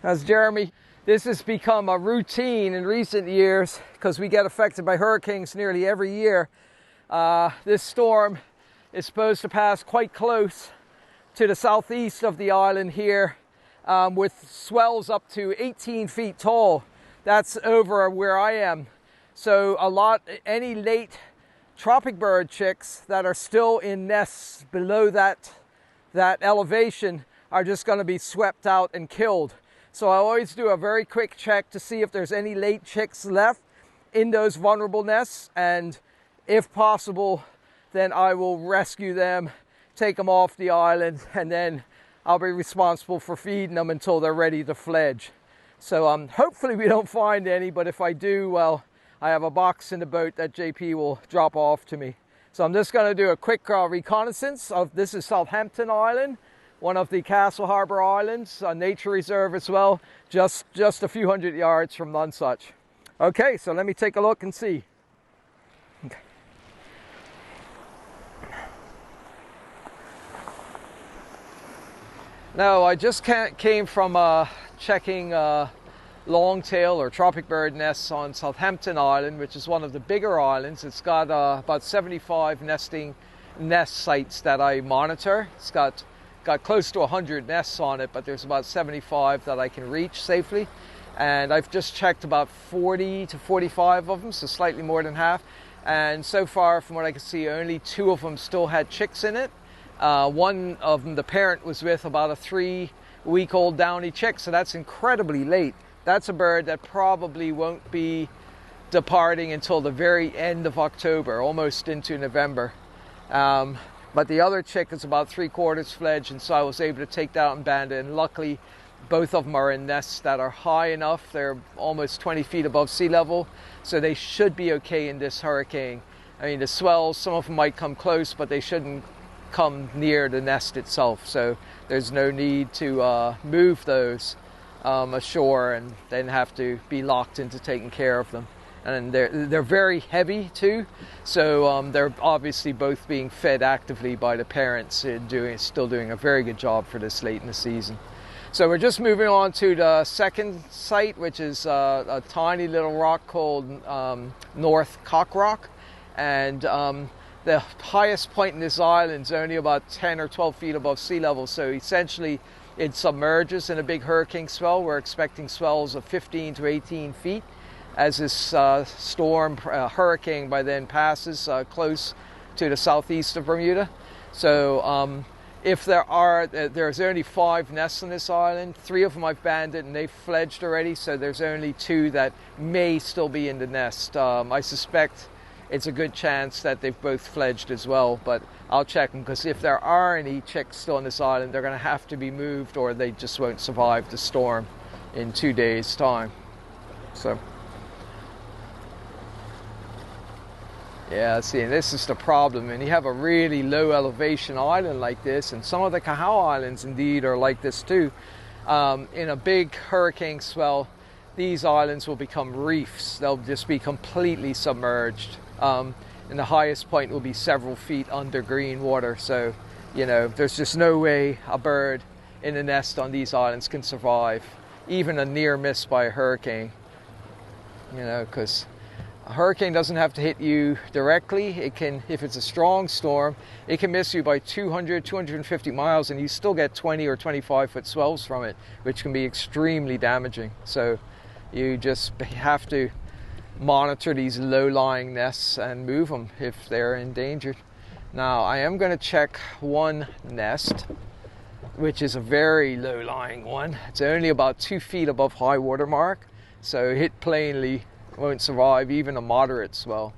That's Jeremy. This has become a routine in recent years because we get affected by hurricanes nearly every year. This storm is supposed to pass quite close to the southeast of the island here, with swells up to 18 feet tall. That's over where I am. So any late tropicbird chicks that are still in nests below that elevation are just going to be swept out and killed. So I always do a very quick check to see if there's any late chicks left in those vulnerable nests, and if possible, then I will rescue them, take them off the island, and then I'll be responsible for feeding them until they're ready to fledge. So hopefully we don't find any, but if I do, well, I have a box in the boat that JP will drop off to me. So I'm just going to do a quick reconnaissance of, this is Southampton Island, one of the Castle Harbour Islands, a nature reserve as well, just a few hundred yards from Nonsuch. Okay, so let me take a look and see. Okay. Now, I just came from checking longtail or tropicbird nests on Southampton Island, which is one of the bigger islands. It's got about 75 nest sites that I monitor. It's got close to 100 nests on it, but there's about 75 that I can reach safely. And I've just checked about 40 to 45 of them, so slightly more than half. And so far, from what I can see, only 2 of them still had chicks in it. One of them, the parent was with about a 3-week-old downy chick, so that's incredibly late. That's a bird that probably won't be departing until the very end of October, almost into November. But the other chick is about 3/4 fledged, and so I was able to take that out and band it. And luckily, both of them are in nests that are high enough. They're almost 20 feet above sea level, so they should be okay in this hurricane. I mean, the swells, some of them might come close, but they shouldn't come near the nest itself. So there's no need to move those ashore and then have to be locked into taking care of them. And they're very heavy too, so they're obviously both being fed actively by the parents, still doing a very good job for this late in the season. So we're just moving on to the second site, which is a tiny little rock called North Cock Rock, and the highest point in this island is only about 10 or 12 feet above sea level, so essentially it submerges in a big hurricane swell. We're expecting swells of 15 to 18 feet as this hurricane by then passes close to the southeast of Bermuda. So if there's only 5 nests on this island. 3 of them I've banded and they've fledged already, so there's only 2 that may still be in the nest. I suspect it's a good chance that they've both fledged as well, but I'll check them, because if there are any chicks still on this island, they're going to have to be moved or they just won't survive the storm in 2 days' time. So yeah, see, this is the problem. And you have a really low elevation island like this, and some of the Kahau Islands indeed are like this too. In a big hurricane swell, these islands will become reefs. They'll just be completely submerged. And the highest point will be several feet under green water. So, there's just no way a bird in a nest on these islands can survive, even a near miss by a hurricane. Because a hurricane doesn't have to hit you directly. It can, if it's a strong storm, it can miss you by 200, 250 miles, and you still get 20 or 25 foot swells from it, which can be extremely damaging. So you just have to monitor these low-lying nests and move them if they're endangered. Now, I am going to check one nest, which is a very low-lying one. It's only about 2 feet above high water mark, so it plainly won't survive even a moderate swell.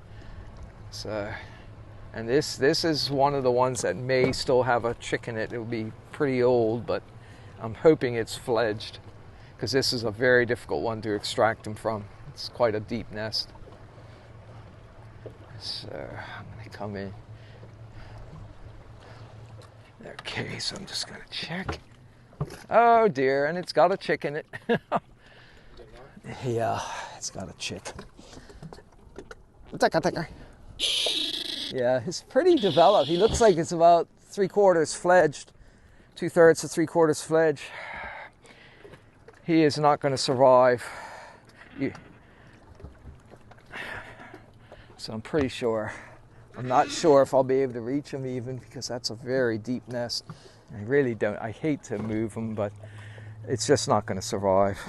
So, and this is one of the ones that may still have a chick in it. It'll be pretty old, but I'm hoping it's fledged, because this is a very difficult one to extract them from. It's quite a deep nest. So I'm going to come in. Okay, so I'm just going to check. Oh dear, and it's got a chick in it. Yeah, it's got a chick. Yeah, he's pretty developed. He looks like it's about 3/4 fledged, 2/3 to 3/4 fledged. he is not going to survive. So I'm pretty sure. I'm not sure if I'll be able to reach him even, because that's a very deep nest. I really don't. I hate to move him, but it's just not going to survive.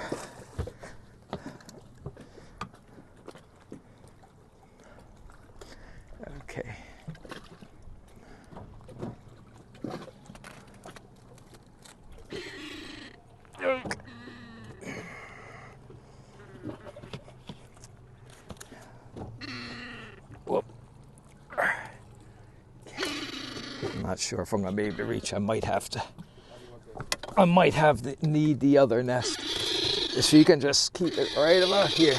Okay. Whoop. I'm not sure if I'm going to be able to reach. I might have to need the other nest. If you can just keep it right about here.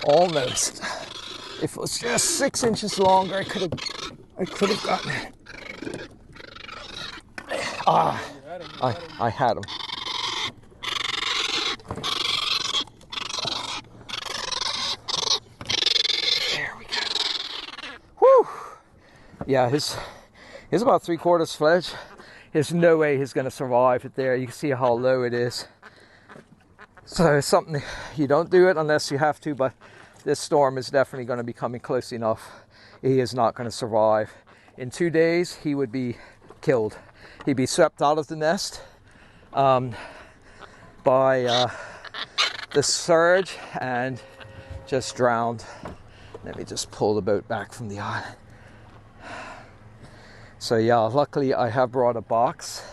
Almost. If it was just 6 inches longer, I could have gotten it. I had him. There we go. Whew. Yeah, he's about 3/4 fledged. There's no way he's going to survive it there. You can see how low it is. So it's something, you don't do it unless you have to, but this storm is definitely going to be coming close enough. He is not going to survive. In 2 days, he would be killed. He'd be swept out of the nest by the surge and just drowned. Let me just pull the boat back from the island. So yeah, luckily I have brought a box.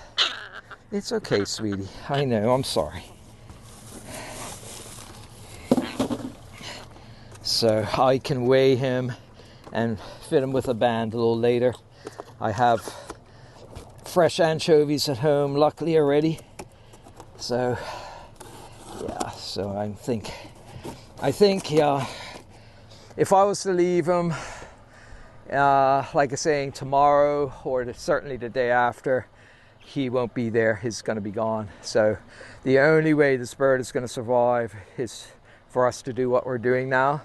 It's okay, sweetie. I know, I'm sorry. So I can weigh him and fit him with a band a little later. I have fresh anchovies at home, luckily already. So yeah, so I think yeah, if I was to leave him, like I was saying, tomorrow or certainly the day after, he won't be there. He's going to be gone. So the only way this bird is going to survive is for us to do what we're doing now.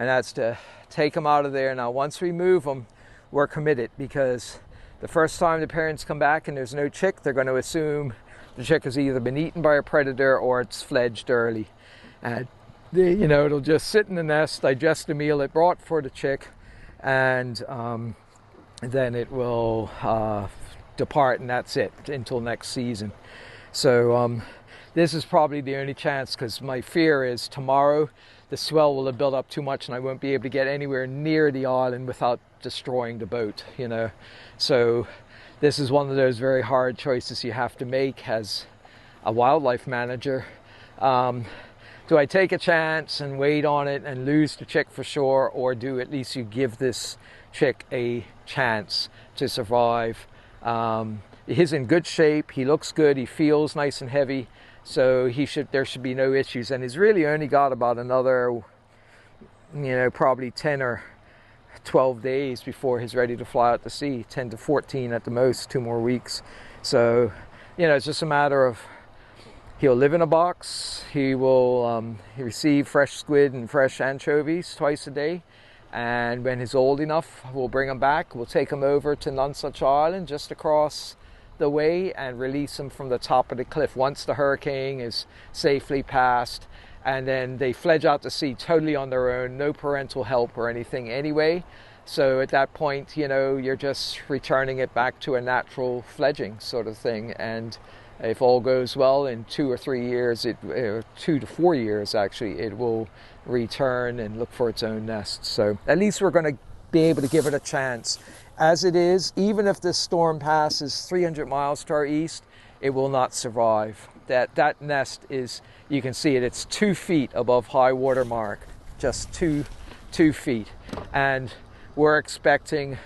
And that's to take them out of there. Now, once we move them, we're committed, because the first time the parents come back and there's no chick, they're going to assume the chick has either been eaten by a predator or it's fledged early. And, it'll just sit in the nest, digest the meal it brought for the chick, and then it will depart, and that's it until next season. So this is probably the only chance, because my fear is tomorrow the swell will have built up too much and I won't be able to get anywhere near the island without destroying the boat, So this is one of those very hard choices you have to make as a wildlife manager. Do I take a chance and wait on it and lose the chick for sure, or do at least you give this chick a chance to survive? He's in good shape, he looks good, he feels nice and heavy. So there should be no issues, and he's really only got about another, probably 10 or 12 days before he's ready to fly out to sea. 10 to 14 at the most, 2 more weeks. So, it's just a matter of, he'll live in a box. He will receive fresh squid and fresh anchovies twice a day. And when he's old enough, we'll bring him back. We'll take him over to Nonsuch Island, just across the way, and release him from the top of the cliff once the hurricane is safely past, and then they fledge out to sea totally on their own, no parental help or anything anyway. So at that point, you're just returning it back to a natural fledging sort of thing, and if all goes well, in 2 or 3 years, 2 to 4 years actually, it will return and look for its own nest. So at least we're going to be able to give it a chance. As it is, even if this storm passes 300 miles to our east, it will not survive. That nest is, you can see it, it's 2 feet above high water mark, just 2 feet. And we're expecting,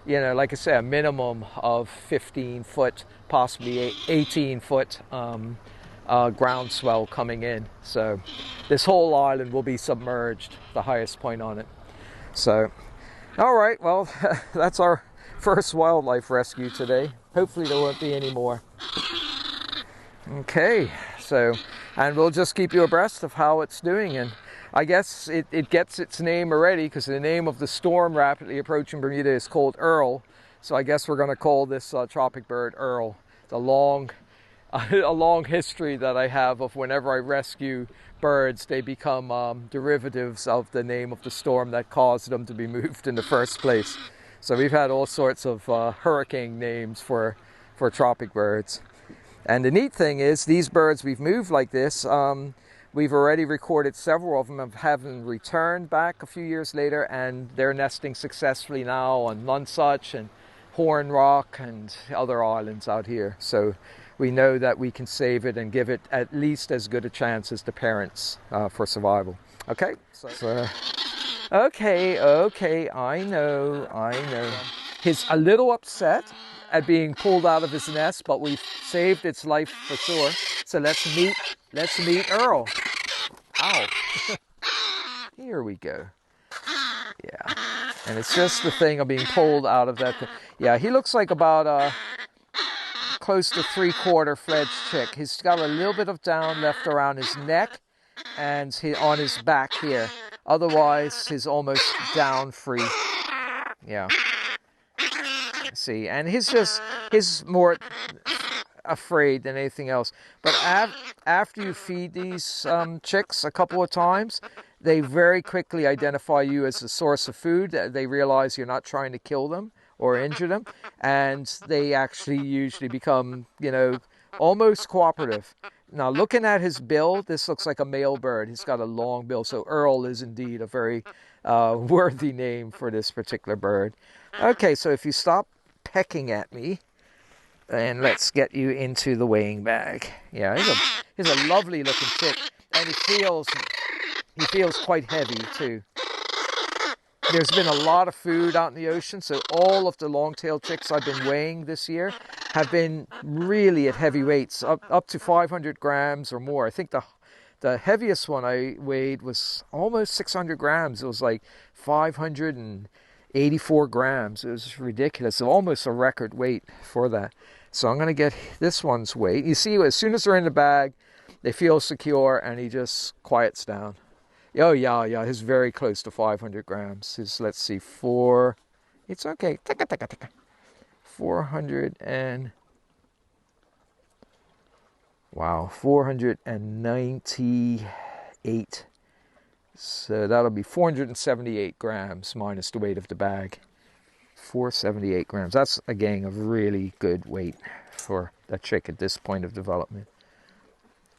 like I said, a minimum of 15 foot, possibly 18 foot ground swell coming in. So this whole island will be submerged, the highest point on it. So all right, well, that's our first wildlife rescue today. Hopefully there won't be any more. Okay, so, and we'll just keep you abreast of how it's doing. And I guess it gets its name already because the name of the storm rapidly approaching Bermuda is called Earl. So I guess we're going to call this tropic bird Earl. It's a long history that I have of whenever I rescue birds, they become derivatives of the name of the storm that caused them to be moved in the first place. So we've had all sorts of hurricane names for tropic birds. And the neat thing is, these birds we've moved like this, we've already recorded several of them of having returned back a few years later, and they're nesting successfully now on Nonsuch and Horn Rock and other islands out here. So we know that we can save it and give it at least as good a chance as the parents for survival. Okay? Okay, I know. He's a little upset at being pulled out of his nest, but we've saved its life for sure. So let's meet Earl. Ow. Here we go. Yeah. And it's just the thing of being pulled out of that. Yeah, he looks like about close to 3/4 fledged chick. He's got a little bit of down left around his neck and on his back here. Otherwise, he's almost down free. Yeah. See, and he's more afraid than anything else. But after you feed these chicks a couple of times, they very quickly identify you as the source of food. They realize you're not trying to kill them or injure them, and they actually usually become, almost cooperative. Now, looking at his bill, this looks like a male bird. He's got a long bill, so Earl is indeed a very worthy name for this particular bird. Okay, so if you stop pecking at me, and let's get you into the weighing bag. Yeah, he's a lovely looking chick, and he feels quite heavy too. There's been a lot of food out in the ocean, so all of the long-tailed chicks I've been weighing this year have been really at heavy weights, up to 500 grams or more. I think the heaviest one I weighed was almost 600 grams. It was like 584 grams. It was ridiculous. So almost a record weight for that. So I'm going to get this one's weight. You see, as soon as they're in the bag, they feel secure, and he just quiets down. Oh, yeah, he's very close to 500 grams. Let's see, it's okay. 498. So that'll be 478 grams minus the weight of the bag. 478 grams. That's, again, a really good weight for a chick at this point of development.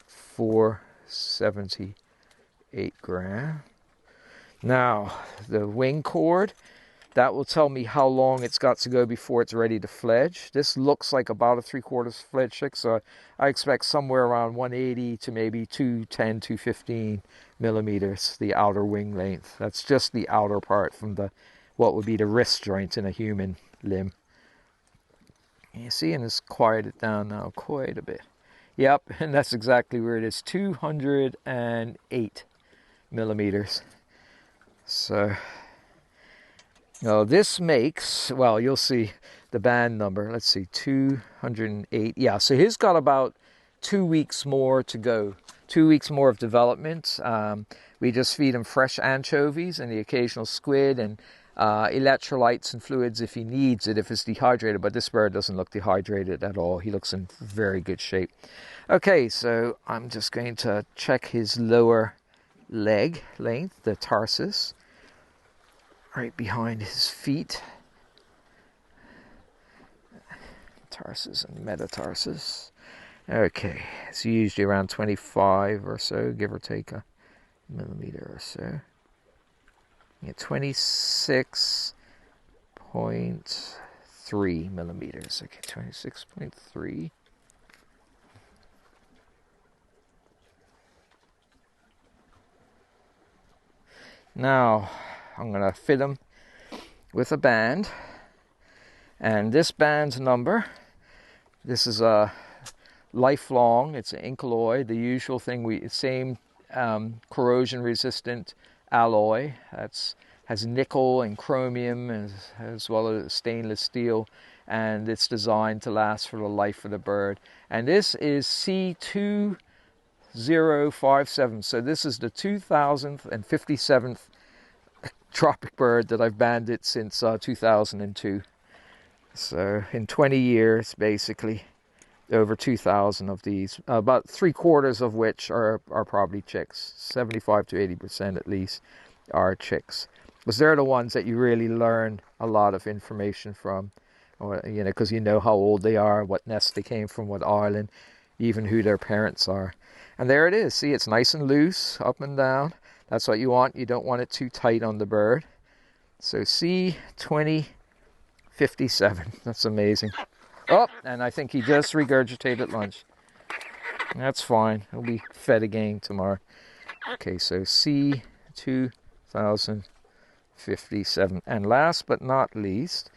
478 grams. Now, the wing cord, that will tell me how long it's got to go before it's ready to fledge. This looks like about a 3/4 fledged chick, so I expect somewhere around 180 to maybe 210, 215 millimeters, the outer wing length. That's just the outer part from what would be the wrist joint in a human limb. You see, and it's quieted down now quite a bit. Yep, and that's exactly where it is, 208 millimeters. So, this makes, well, you'll see the band number. Let's see, 208. Yeah, so he's got about 2 weeks more to go. 2 weeks more of development. We just feed him fresh anchovies and the occasional squid and electrolytes and fluids if he needs it, if it's dehydrated. But this bird doesn't look dehydrated at all. He looks in very good shape. Okay, so I'm just going to check his lower leg length, the tarsus, right behind his feet. Tarsus and metatarsus. Okay, it's usually around 25 or so, give or take a millimeter or so. Yeah, 26.3 millimeters. Okay, 26.3. Now, I'm going to fit him with a band. And this band's number, this is a lifelong, it's an Incaloy, the usual thing, same corrosion resistant alloy. Has nickel and chromium as well as stainless steel, and it's designed to last for the life of the bird. And this is C2 2057. So this is the 2057th tropic bird that I've banded since 2002. So in 20 years, basically, over 2,000 of these, about 3/4 of which are probably chicks. 75 to 80% at least are chicks, because they're the ones that you really learn a lot of information from, or because you know how old they are, what nest they came from, what island, even who their parents are. And there it is. See, it's nice and loose, up and down. That's what you want. You don't want it too tight on the bird. So C2057. That's amazing. Oh, and I think he just regurgitated lunch. That's fine. He'll be fed again tomorrow. Okay, so C2057. And last but not least,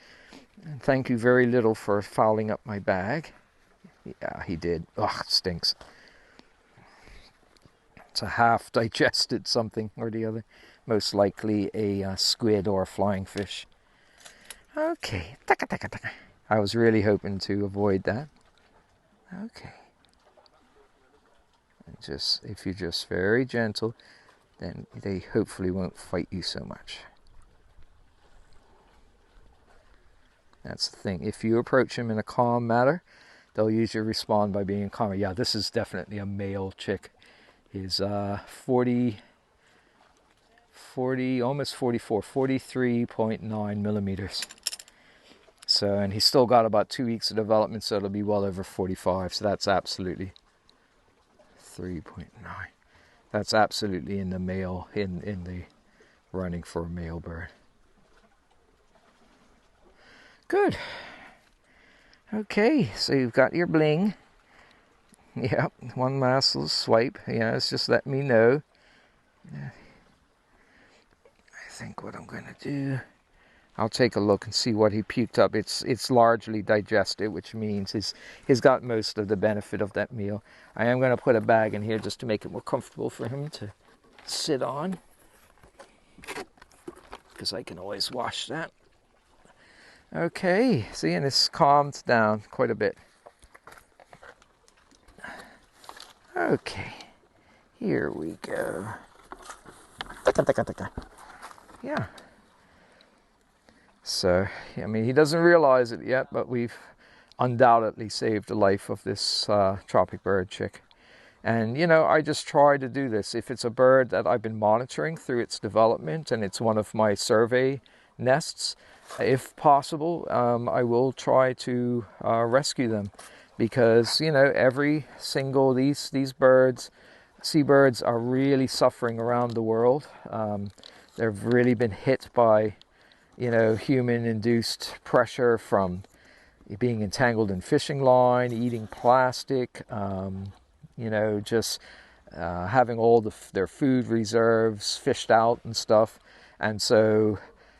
and thank you very little for fouling up my bag. Yeah, he did. Ugh, it stinks. It's a half digested something or the other. Most likely a squid or a flying fish. Okay. I was really hoping to avoid that. Okay. And just, if you're just very gentle, then they hopefully won't fight you so much. That's the thing. If you approach them in a calm manner, they'll usually respond by being calmer. Yeah, this is definitely a male chick. He's 40, almost 44, 43.9 millimeters. So, and he's still got about 2 weeks of development, so it'll be well over 45. So that's absolutely 3.9. That's absolutely in the male, in the running for a male bird. Good. Okay, so you've got your bling. Yep, one last little swipe. Yeah, it's just letting me know. I think what I'm going to do, I'll take a look and see what he puked up. It's largely digested, which means he's got most of the benefit of that meal. I am going to put a bag in here just to make it more comfortable for him to sit on, because I can always wash that. Okay, see, and it's calmed down quite a bit. Okay, here we go. Yeah. So, I mean, he doesn't realize it yet, but we've undoubtedly saved the life of this tropic bird chick. And, I just try to do this. If it's a bird that I've been monitoring through its development and it's one of my survey nests, if possible, I will try to rescue them. Because, every single, these birds, seabirds, are really suffering around the world. They've really been hit by, human-induced pressure from being entangled in fishing line, eating plastic, just having all their food reserves fished out and stuff. And so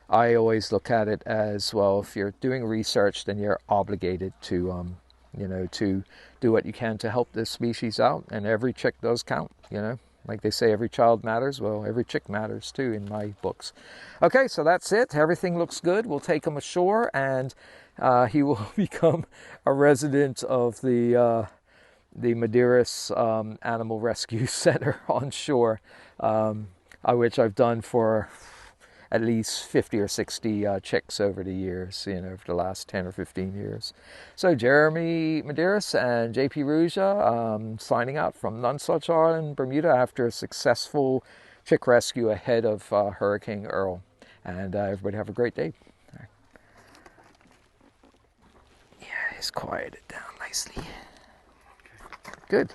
I always look at it as, well, if you're doing research, then you're obligated to, to do what you can to help this species out. And every chick does count, Like they say, every child matters. Well, every chick matters too in my books. Okay, so that's it. Everything looks good. We'll take him ashore, and he will become a resident of the Madeiras Animal Rescue Center on shore, which I've done for at least 50 or 60 chicks over the years, over the last 10 or 15 years. So Jeremy Madeiras and JP Ruja signing out from Nonsuch Island, Bermuda, after a successful chick rescue ahead of Hurricane Earl. And everybody have a great day. Right. Yeah, he's quieted down nicely. Good.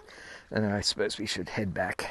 And I suppose we should head back.